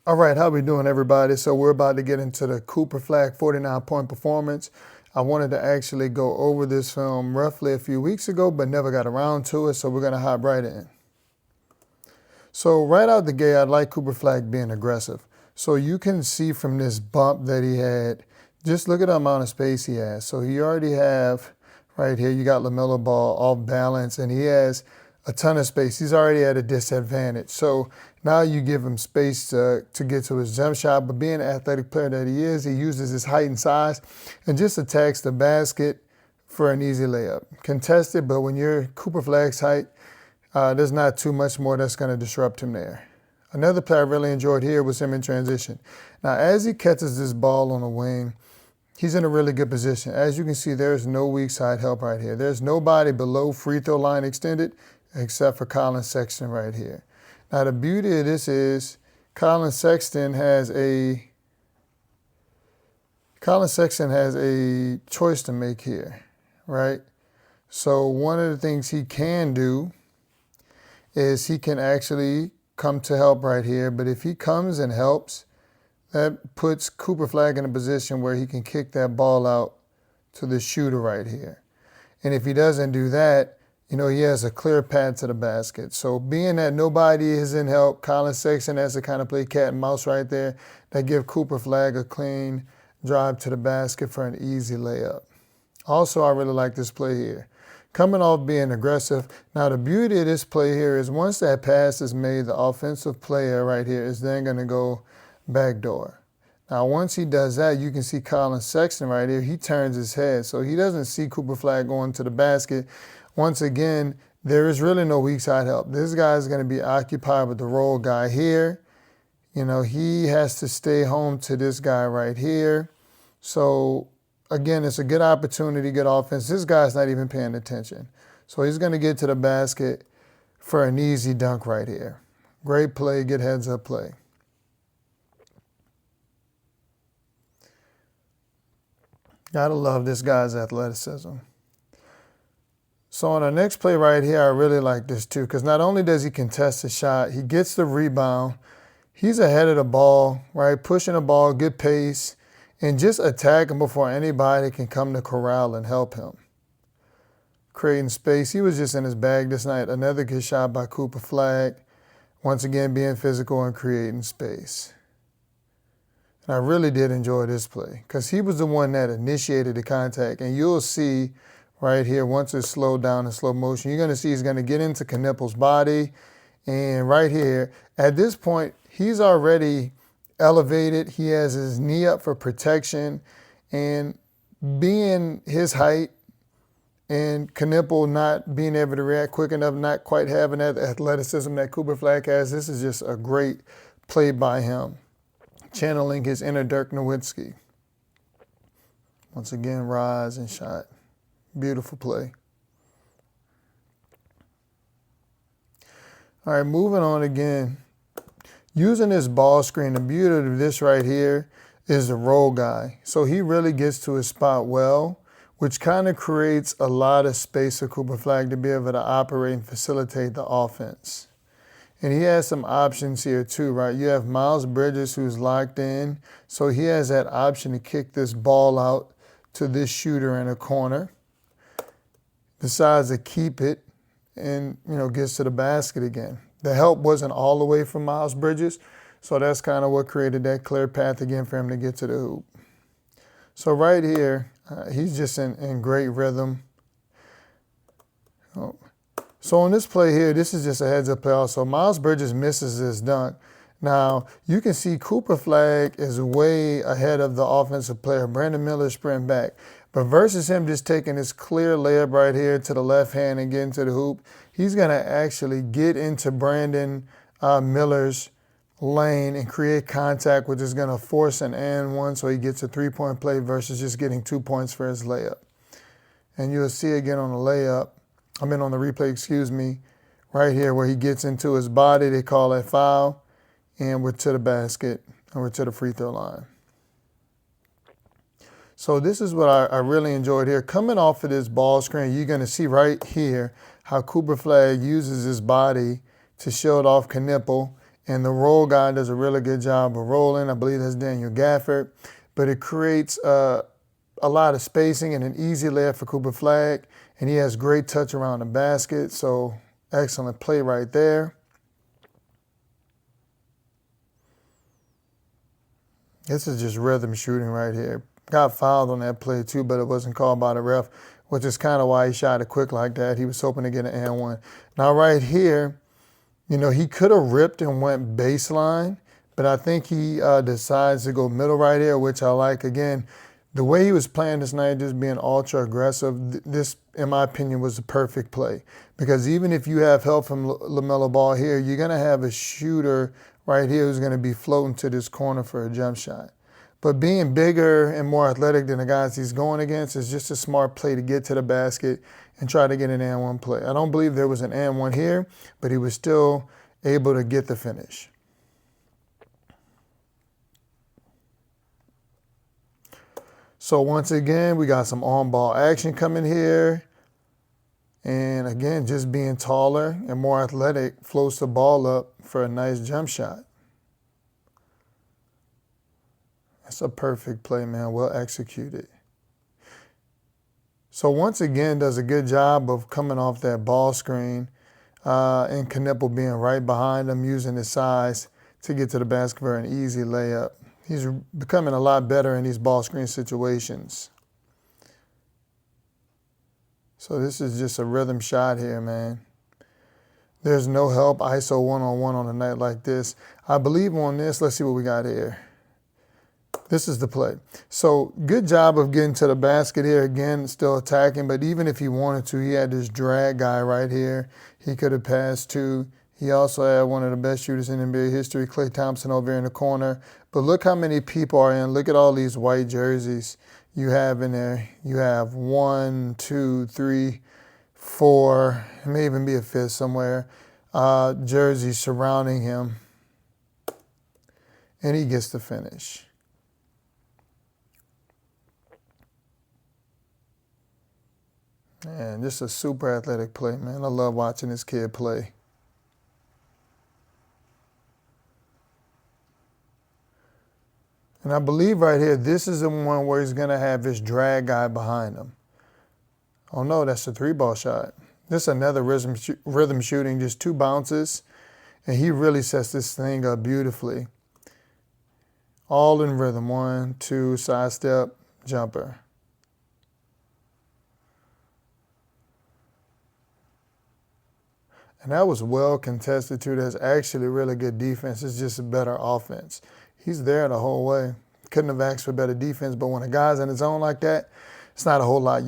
All right, how we doing, everybody? So we're about to get into the Cooper Flagg 49-point performance. I wanted to actually go over this film roughly a few weeks ago, but never got around to it, so we're going to hop right in. So right out the gate, I like Cooper Flagg being aggressive. So you can see from this bump that he had, just look at the amount of space he has. So he already have, right here, you got LaMelo Ball off balance, and he has a ton of space. He's already at a disadvantage. So now you give him space to get to his jump shot, but being the athletic player that he is, he uses his height and size and just attacks the basket for an easy layup. Contested, but when you're Cooper Flagg's height, there's not too much more that's going to disrupt him there. Another play I really enjoyed here was him in transition. Now, as he catches this ball on the wing, he's in a really good position. As you can see, there's no weak side help right here. There's nobody below free throw line extended except for Collin Sexton right here. Now, the beauty of this is Collin Sexton has a choice to make here, right? So one of the things he can do is he can actually come to help right here. But if he comes and helps, that puts Cooper Flagg in a position where he can kick that ball out to the shooter right here. And if he doesn't do that, you know, he has a clear path to the basket. So being that nobody is in help, Collin Sexton has to kind of play cat and mouse right there that give Cooper Flagg a clean drive to the basket for an easy layup. Also, I really like this play here. Coming off being aggressive. Now, the beauty of this play here is once that pass is made, the offensive player right here is then going to go backdoor. Now, once he does that, you can see Collin Sexton right here. He turns his head, so he doesn't see Cooper Flagg going to the basket. Once again, there is really no weak side help. This guy is going to be occupied with the roll guy here. You know, he has to stay home to this guy right here. So, again, it's a good opportunity, good offense. This guy's not even paying attention. So he's going to get to the basket for an easy dunk right here. Great play, good heads-up play. Gotta love this guy's athleticism. So on the next play right here, I really like this too, because not only does he contest the shot, he gets the rebound. He's ahead of the ball, right? Pushing the ball, good pace, and just attacking before anybody can come to corral and help him. Creating space. He was just in his bag this night. Another good shot by Cooper Flagg. Once again, being physical and creating space. And I really did enjoy this play because he was the one that initiated the contact. And you'll see right here, once it's slowed down in slow motion, you're going to see he's going to get into Knipple's body. And right here, at this point, he's already elevated. He has his knee up for protection. And being his height and Knipple not being able to react quick enough, not quite having that athleticism that Cooper Flagg has, this is just a great play by him, channeling his inner Dirk Nowitzki. Once again, rise and shot. Beautiful play. All right, moving on again. Using this ball screen, the beauty of this right here is the roll guy. So he really gets to his spot well, which kind of creates a lot of space for Cooper Flagg to be able to operate and facilitate the offense. And he has some options here too, right? You have Miles Bridges who's locked in. So he has that option to kick this ball out to this shooter in a corner. Decides to keep it and, you know, gets to the basket again. The help wasn't all the way from Miles Bridges, so that's kind of what created that clear path again for him to get to the hoop. So right here, he's just in great rhythm. Oh. So on this play here, this is just a heads-up play also. Miles Bridges misses this dunk. Now, you can see Cooper Flagg is way ahead of the offensive player. Brandon Miller sprint back. But versus him just taking this clear layup right here to the left hand and getting to the hoop, he's going to actually get into Brandon Miller's lane and create contact, which is going to force an and one so he gets a three-point play versus just getting 2 points for his layup. And you'll see again on the on the replay, excuse me, right here where he gets into his body. They call that foul, and we're to the basket, and we're to the free throw line. So this is what I really enjoyed here. Coming off of this ball screen, you're going to see right here how Cooper Flagg uses his body to shield off Knipple And the roll guy does a really good job of rolling. I believe that's Daniel Gafford. But it creates a lot of spacing and an easy layup for Cooper Flagg. And he has great touch around the basket. So excellent play right there. This is just rhythm shooting right here. Got fouled on that play too, but it wasn't called by the ref, which is kind of why he shot it quick like that. He was hoping to get an and one. Now right here, you know, he could have ripped and went baseline, but I think he decides to go middle right here, which I like. Again, the way he was playing this night, just being ultra aggressive, this, in my opinion, was a perfect play. Because even if you have help from LaMelo Ball here, you're going to have a shooter right here who's going to be floating to this corner for a jump shot. But being bigger and more athletic than the guys he's going against is just a smart play to get to the basket and try to get an and one play. I don't believe there was an and one here, but he was still able to get the finish. So once again, we got some on-ball action coming here. And again, just being taller and more athletic floats the ball up for a nice jump shot. That's a perfect play, man. Well executed. So once again, does a good job of coming off that ball screen and Knipple being right behind him, using his size to get to the basket for an easy layup. He's becoming a lot better in these ball screen situations. So this is just a rhythm shot here, man. There's no help ISO one-on-one on a night like this. I believe on this, let's see what we got here. This is the play. So good job of getting to the basket here. Again, still attacking, but even if he wanted to, he had this drag guy right here. He could have passed to. He also had one of the best shooters in NBA history, Klay Thompson, over here in the corner. But look how many people are in. Look at all these white jerseys you have in there. You have 1, 2, 3, 4, it may even be a fifth somewhere, jerseys surrounding him. And he gets the finish. Man, just a super athletic play, man. I love watching this kid play. And I believe right here, this is the one where he's going to have his drag guy behind him. Oh, no, that's a three-ball shot. This is another rhythm shooting, just 2 bounces. And he really sets this thing up beautifully. All in rhythm. 1, 2, side step, jumper. And that was well contested, too. That's actually really good defense. It's just a better offense. He's there the whole way. Couldn't have asked for better defense, but when a guy's in his zone like that, it's not a whole lot